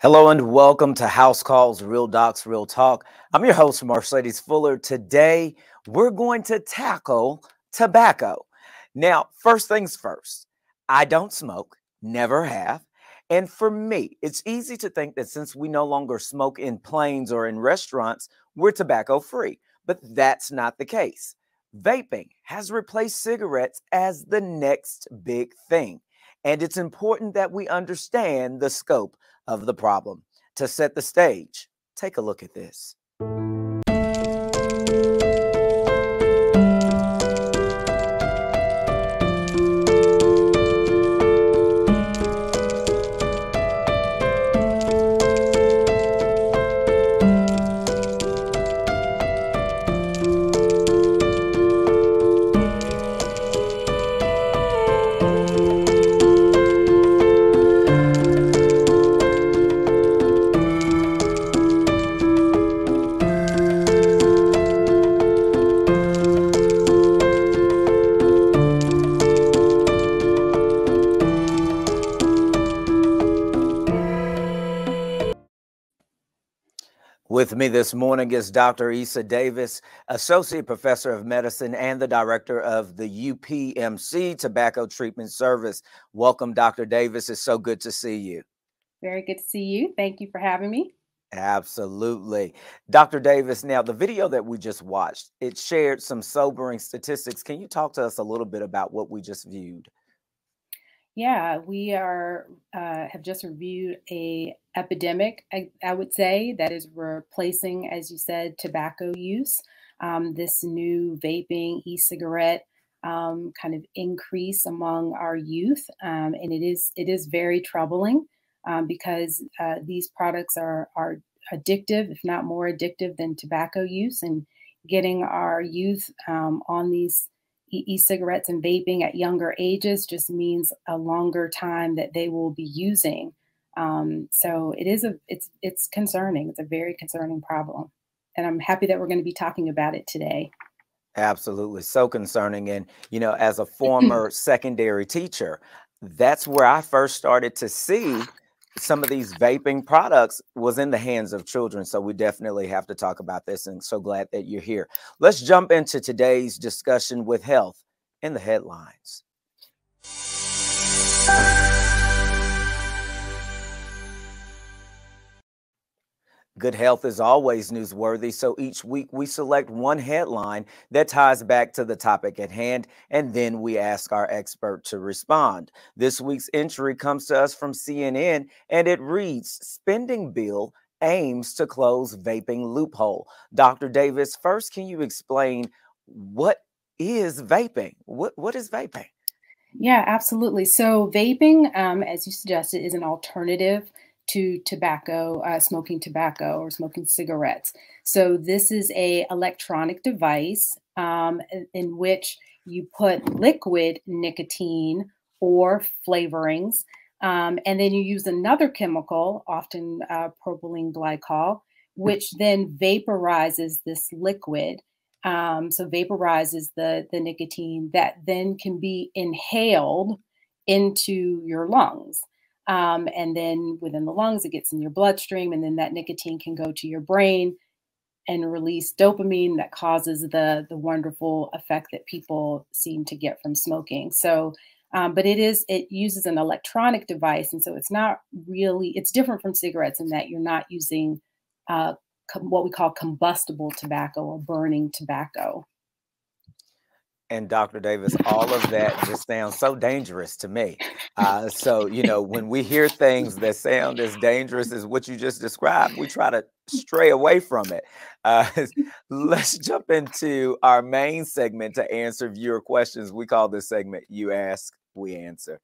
Hello and welcome to House Calls, Real Docs, Real Talk. I'm your host, Mercedes Fuller. Today, we're going to tackle tobacco. Now, first things first, I don't smoke, never have. And for me, it's easy to think that since we no longer smoke in planes or in restaurants, we're tobacco free. But that's not the case. Vaping has replaced cigarettes as the next big thing. And it's important that we understand the scope of the problem. To set the stage, take a look at this. With me this morning is Dr. Esa Davis, Associate Professor of Medicine and the Director of the UPMC Tobacco Treatment Service. Welcome, Dr. Davis. It's so good to see you. Very good to see you. Thank you for having me. Absolutely. Dr. Davis, now the video that we just watched, it shared some sobering statistics. Can you talk to us a little bit about what we just viewed? Yeah, we have just reviewed a epidemic, I would say, that is replacing, as you said, tobacco use. This new vaping, e-cigarette kind of increase among our youth, and it is very troubling because these products are addictive, if not more addictive than tobacco use, and getting our youth on these e-cigarettes and vaping at younger ages just means a longer time that they will be using. So it's concerning. It's a very concerning problem. And I'm happy that we're going to be talking about it today. Absolutely. So concerning. And, as a former secondary teacher, that's where I first started to see some of these vaping products was in the hands of children. So we definitely have to talk about this, and so glad that you're here. Let's jump into today's discussion with health in the headlines. Good health is always newsworthy, so each week we select one headline that ties back to the topic at hand, and then we ask our expert to respond. This week's entry comes to us from CNN, and it reads, "Spending bill aims to close vaping loophole." Dr. Davis, first, can you explain what is vaping? What is vaping? Yeah, absolutely. So vaping, as you suggested, is an alternative to tobacco, smoking tobacco or smoking cigarettes. So this is a electronic device in which you put liquid nicotine or flavorings, and then you use another chemical, often propylene glycol, which then vaporizes this liquid. So vaporizes the nicotine that then can be inhaled into your lungs. And then within the lungs, it gets in your bloodstream, and then that nicotine can go to your brain and release dopamine that causes the wonderful effect that people seem to get from smoking. So, but it uses an electronic device, and so it's different from cigarettes in that you're not using what we call combustible tobacco or burning tobacco. And Dr. Davis, all of that just sounds so dangerous to me. So, when we hear things that sound as dangerous as what you just described, we try to stray away from it. Let's jump into our main segment to answer viewer questions. We call this segment "You Ask, We Answer."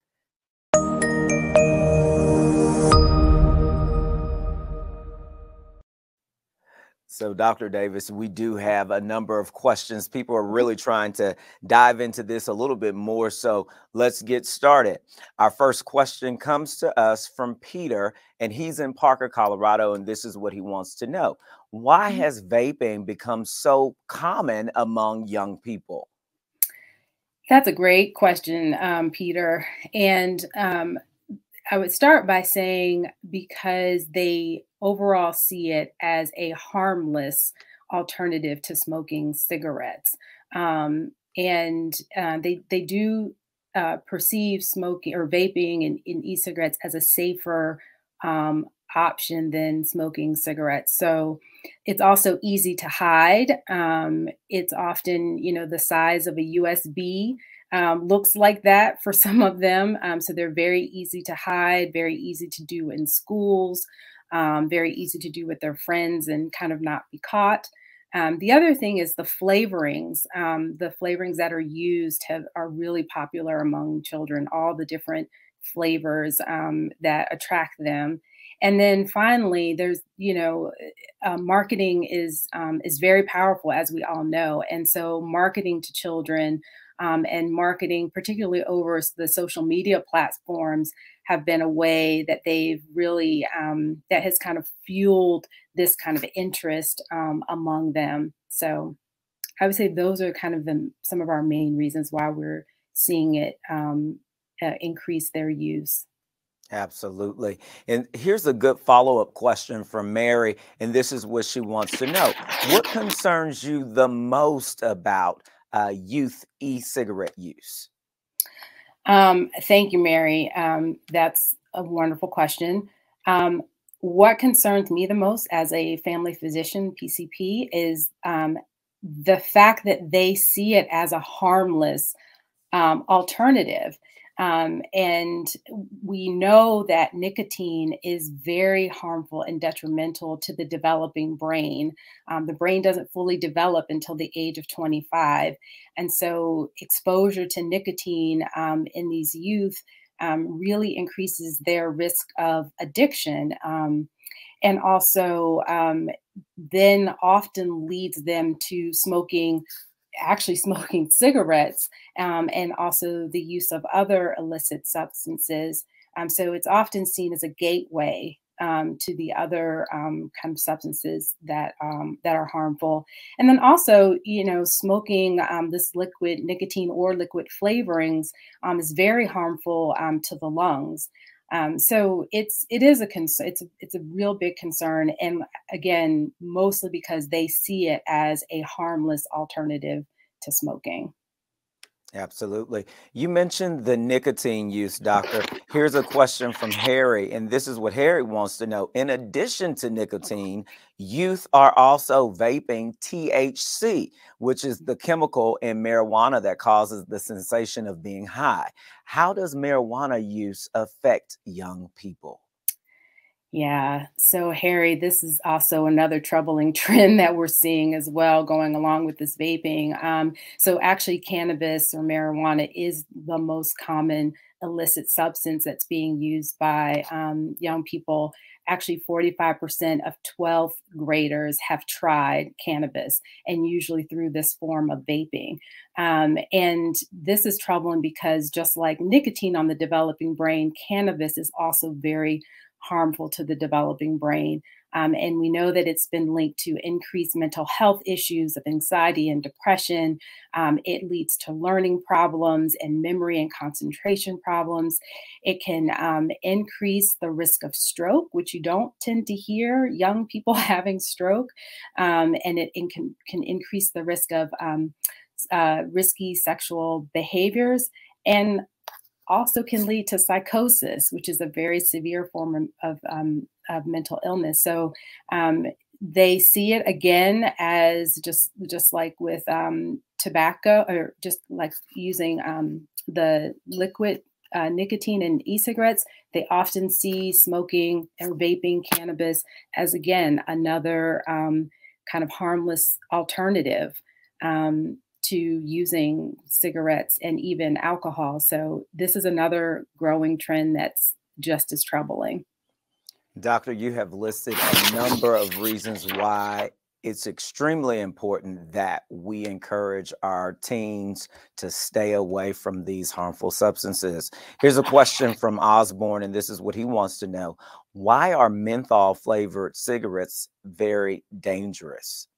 So, Dr. Davis, we do have a number of questions. People are really trying to dive into this a little bit more. So let's get started. Our first question comes to us from Peter, and he's in Parker, Colorado. And this is what he wants to know. Why has vaping become so common among young people? That's a great question, Peter. And I would start by saying because they overall see it as a harmless alternative to smoking cigarettes. They do perceive smoking or vaping in e-cigarettes as a safer option than smoking cigarettes. So it's also easy to hide. It's often, the size of a USB. Looks like that for some of them. So they're very easy to hide, very easy to do in schools, very easy to do with their friends and kind of not be caught. The other thing is the flavorings. The flavorings that are used are really popular among children, all the different flavors that attract them. And then finally, there's, marketing is very powerful, as we all know. And so marketing to children and marketing, particularly over the social media platforms, have been a way that they've really, that has kind of fueled this kind of interest among them. So I would say those are kind of some of our main reasons why we're seeing it increase their use. Absolutely. And here's a good follow-up question from Mary, and this is what she wants to know. What concerns you the most about youth e-cigarette use? Thank you, Mary. That's a wonderful question. What concerns me the most as a family physician, PCP, is the fact that they see it as a harmless alternative. And we know that nicotine is very harmful and detrimental to the developing brain. The brain doesn't fully develop until the age of 25. And so exposure to nicotine in these youth really increases their risk of addiction. And also then often leads them to actually smoking cigarettes, and also the use of other illicit substances. So it's often seen as a gateway to the other kind of substances that are harmful. And then also, smoking this liquid nicotine or liquid flavorings is very harmful to the lungs. So it is a concern. It's a real big concern, and again, mostly because they see it as a harmless alternative to smoking. Absolutely. You mentioned the nicotine use, doctor. Here's a question from Harry, and this is what Harry wants to know. In addition to nicotine, youth are also vaping THC, which is the chemical in marijuana that causes the sensation of being high. How does marijuana use affect young people? Yeah. So, Harry, this is also another troubling trend that we're seeing as well, going along with this vaping. So, actually, cannabis or marijuana is the most common illicit substance that's being used by young people. Actually, 45% of 12th graders have tried cannabis, and usually through this form of vaping. And this is troubling because, just like nicotine on the developing brain, cannabis is also very harmful to the developing brain. And we know that it's been linked to increased mental health issues of anxiety and depression. It leads to learning problems and memory and concentration problems. It can increase the risk of stroke, which you don't tend to hear young people having stroke. And it can increase the risk of risky sexual behaviors, and also can lead to psychosis, which is a very severe form of mental illness. So they see it again as just like with tobacco, or just like using the liquid nicotine in e-cigarettes. They often see smoking or vaping cannabis as, again, another kind of harmless alternative to using cigarettes and even alcohol. So this is another growing trend that's just as troubling. Doctor, you have listed a number of reasons why it's extremely important that we encourage our teens to stay away from these harmful substances. Here's a question from Osborne, and this is what he wants to know. Why are menthol flavored cigarettes very dangerous?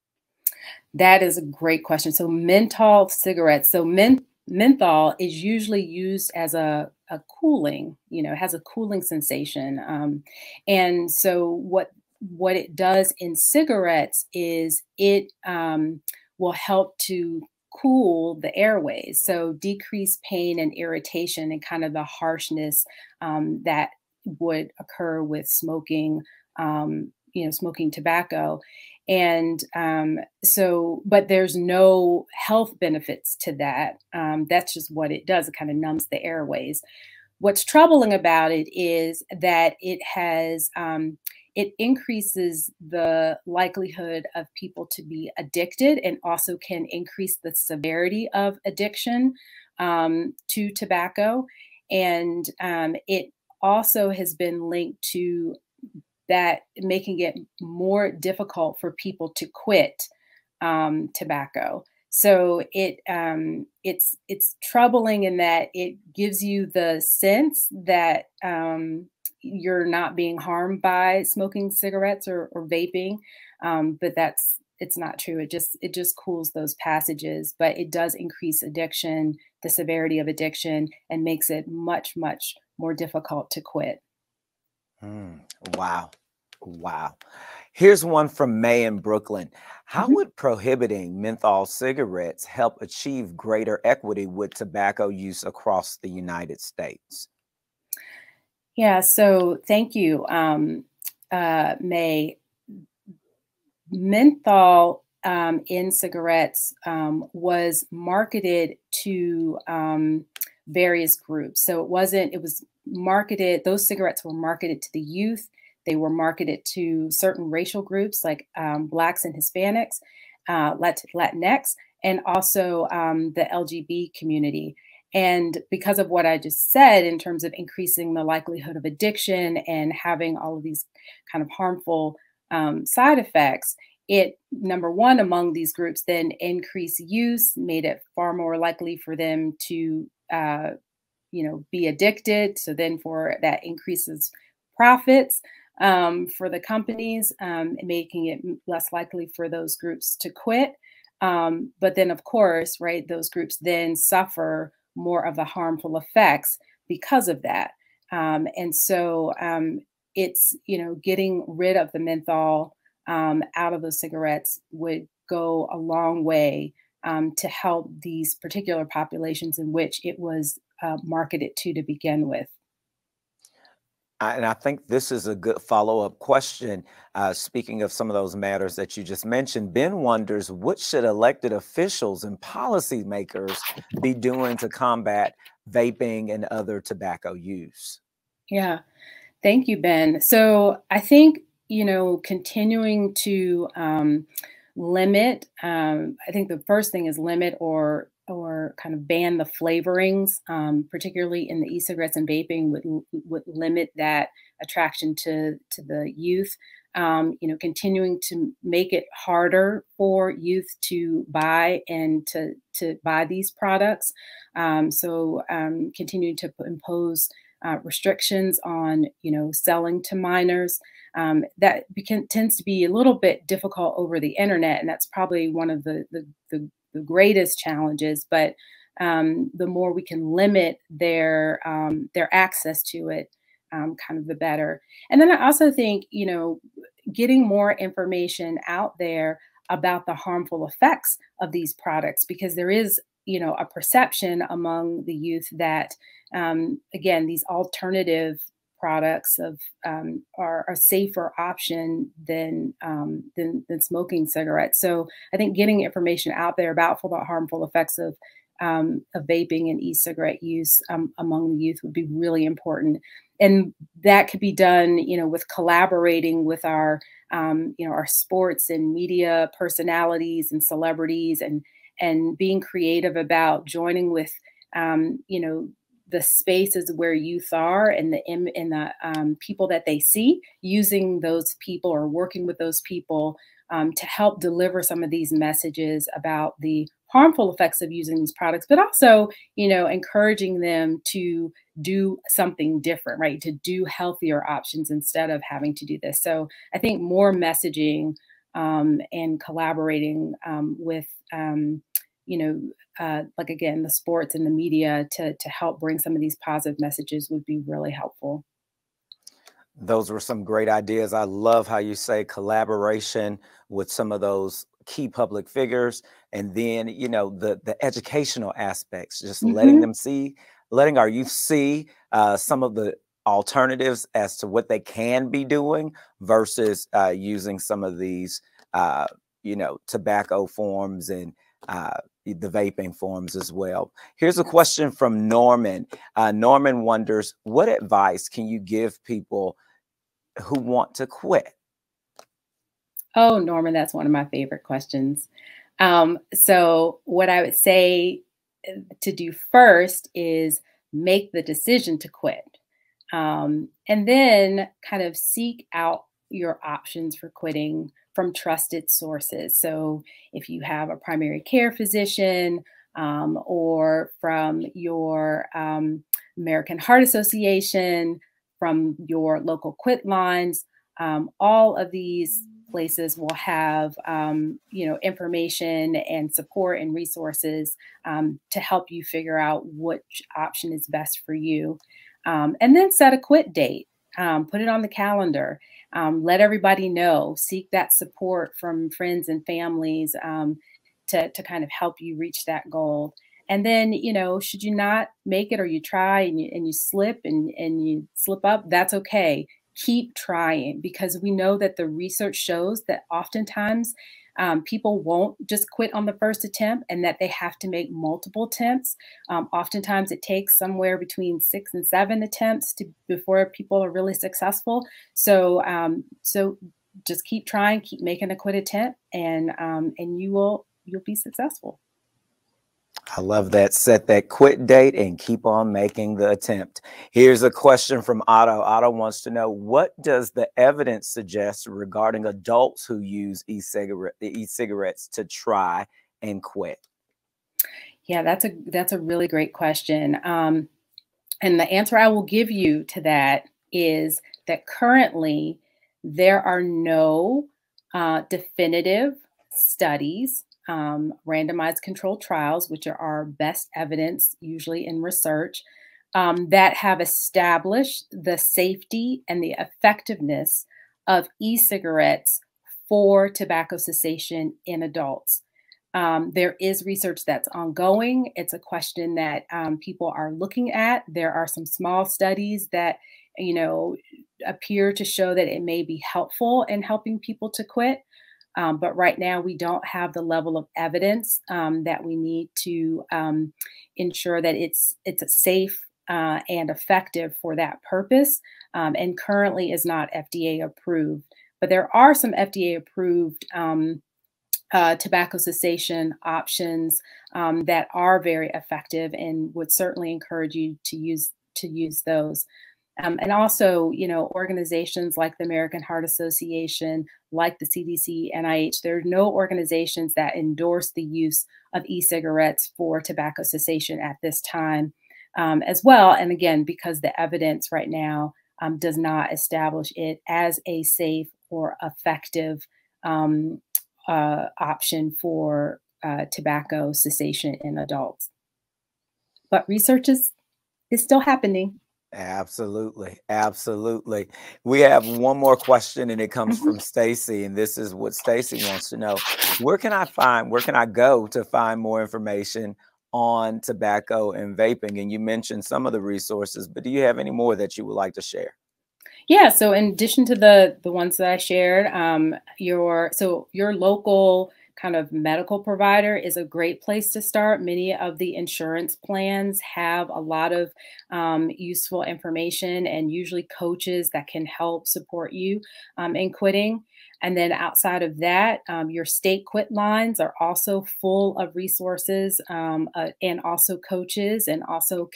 That is a great question. So menthol cigarettes. So menthol is usually used as a a cooling, it has a cooling sensation. And so what it does in cigarettes is it will help to cool the airways, so decrease pain and irritation and kind of the harshness that would occur with smoking, smoking tobacco. And but there's no health benefits to that. That's just what it does. It kind of numbs the airways. What's troubling about it is that it increases the likelihood of people to be addicted, and also can increase the severity of addiction to tobacco. And it also has been linked to that, making it more difficult for people to quit tobacco. So it's troubling in that it gives you the sense that you're not being harmed by smoking cigarettes or vaping, but it's not true. It just cools those passages, but it does increase addiction, the severity of addiction, and makes it much more difficult to quit. Wow. Wow. Here's one from May in Brooklyn. How would prohibiting menthol cigarettes help achieve greater equity with tobacco use across the United States? Yeah, so thank you, May. Menthol in cigarettes was marketed to various groups. So it was marketed, those cigarettes were marketed to the youth. They were marketed to certain racial groups like Blacks and Hispanics, Latinx, and also the LGBT community. And because of what I just said, in terms of increasing the likelihood of addiction and having all of these kind of harmful side effects, it, number one, among these groups, then increased use, made it far more likely for them to, be addicted. So then that increases profits for the companies, making it less likely for those groups to quit. But then, of course, right, those groups then suffer more of the harmful effects because of that. And so it's, getting rid of the menthol out of those cigarettes would go a long way to help these particular populations in which it was marketed to begin with. And I think this is a good follow-up question. Speaking of some of those matters that you just mentioned, Ben wonders, what should elected officials and policymakers be doing to combat vaping and other tobacco use? Yeah, thank you, Ben. So I think, continuing to limit, I think the first thing is limit or kind of ban the flavorings, particularly in the e-cigarettes and vaping, would limit that attraction to the youth. Continuing to make it harder for youth to buy and to buy these products. Continuing to impose restrictions on, selling to minors. That tends to be a little bit difficult over the internet, and that's probably one of the greatest challenges. But the more we can limit their access to it, kind of the better. And then I also think, getting more information out there about the harmful effects of these products, because there is, a perception among the youth that, again, these alternative products are a safer option than smoking cigarettes. So I think getting information out there about the harmful effects of vaping and e-cigarette use among the youth would be really important. And that could be done, with collaborating with our sports and media personalities and celebrities, and being creative about joining with, the spaces where youth are, and the people that they see, using those people or working with those people to help deliver some of these messages about the harmful effects of using these products, but also, encouraging them to do something different, right? To do healthier options instead of having to do this. So I think more messaging and collaborating with like again, the sports and the media to help bring some of these positive messages would be really helpful. Those were some great ideas. I love how you say collaboration with some of those key public figures, and then the educational aspects, just Hmm. letting our youth see some of the alternatives as to what they can be doing versus using some of these tobacco forms and the vaping forms as well. Here's a question from Norman. Norman wonders, what advice can you give people who want to quit? Oh, Norman, that's one of my favorite questions. So what I would say to do first is make the decision to quit. And then kind of seek out your options for quitting from trusted sources. So if you have a primary care physician, or from your American Heart Association, from your local quit lines, all of these places will have information and support and resources to help you figure out which option is best for you. And then set a quit date. Put it on the calendar. Let everybody know. Seek that support from friends and families to kind of help you reach that goal. And then, should you not make it, or you try and you slip and you slip up, that's okay. Keep trying, because we know that the research shows that oftentimes people won't just quit on the first attempt, and that they have to make multiple attempts. Oftentimes it takes somewhere between 6 and 7 attempts before people are really successful. So just keep trying, keep making a quit attempt, and you'll be successful. I love that. Set that quit date and keep on making the attempt. Here's a question from Otto. Otto wants to know, what does the evidence suggest regarding adults who use e-cigarettes to try and quit? Yeah, that's a really great question. And the answer I will give you to that is that currently there are no definitive studies, randomized controlled trials, which are our best evidence usually in research, that have established the safety and the effectiveness of e-cigarettes for tobacco cessation in adults. There is research that's ongoing. It's a question that people are looking at. There are some small studies that, appear to show that it may be helpful in helping people to quit. But right now, we don't have the level of evidence that we need to ensure that it's safe and effective for that purpose, and currently is not FDA approved. But there are some FDA approved tobacco cessation options that are very effective, and would certainly encourage you to use those. And also, organizations like the American Heart Association, like the CDC, NIH, there are no organizations that endorse the use of e-cigarettes for tobacco cessation at this time as well. And again, because the evidence right now does not establish it as a safe or effective option for tobacco cessation in adults. But research is still happening. Absolutely. Absolutely. We have one more question, and it comes Mhm. from Stacy. And this is what Stacy wants to know. Where can I go to find more information on tobacco and vaping? And you mentioned some of the resources, but do you have any more that you would like to share? Yeah, so in addition to the ones that I shared, your local kind of medical provider is a great place to start. Many of the insurance plans have a lot of useful information, and usually coaches that can help support you in quitting. And then outside of that, your state quit lines are also full of resources, and also coaches, and also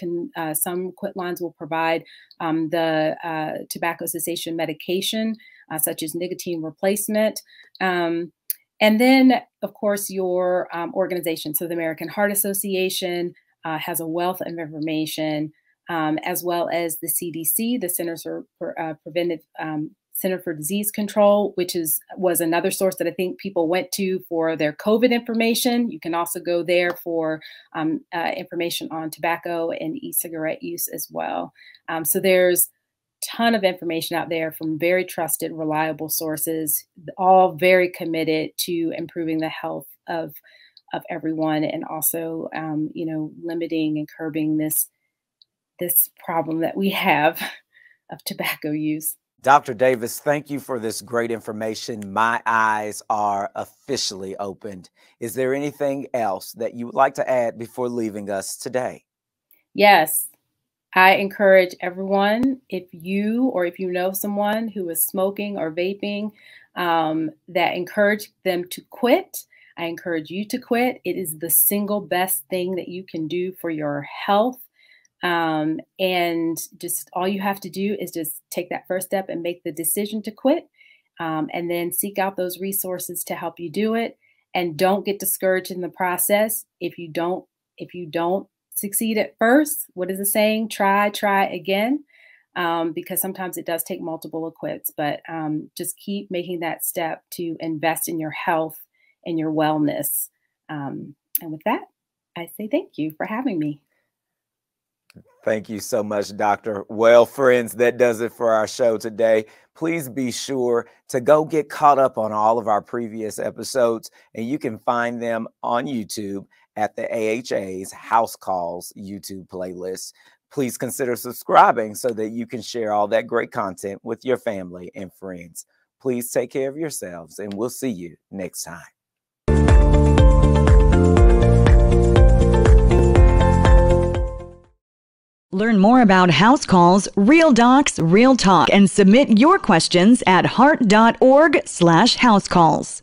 some quit lines will provide the tobacco cessation medication, such as nicotine replacement. And then, of course, your organization. So the American Heart Association has a wealth of information, as well as the CDC, the Centers for Center for Disease Control, which was another source that I think people went to for their COVID information. You can also go there for information on tobacco and e-cigarette use as well. So there's a ton of information out there from very trusted, reliable sources, all very committed to improving the health of everyone, and also, limiting and curbing this problem that we have of tobacco use. Dr. Davis, thank you for this great information. My eyes are officially opened. Is there anything else that you would like to add before leaving us today? Yes, I encourage everyone, if you know someone who is smoking or vaping, that encourage them to quit. I encourage you to quit. It is the single best thing that you can do for your health. And just all you have to do is just take that first step and make the decision to quit, and then seek out those resources to help you do it. And don't get discouraged in the process. If you don't succeed at first, what is the saying? Try again, because sometimes it does take multiple quits, but just keep making that step to invest in your health and your wellness. And with that, I say thank you for having me. Thank you so much, Doctor. Well, friends, that does it for our show today. Please be sure to go get caught up on all of our previous episodes, and you can find them on YouTube at the AHA's House Calls YouTube playlist. Please consider subscribing so that you can share all that great content with your family and friends. Please take care of yourselves, and we'll see you next time. Learn more about House Calls, Real Docs, Real Talk, and submit your questions at heart.org/housecalls.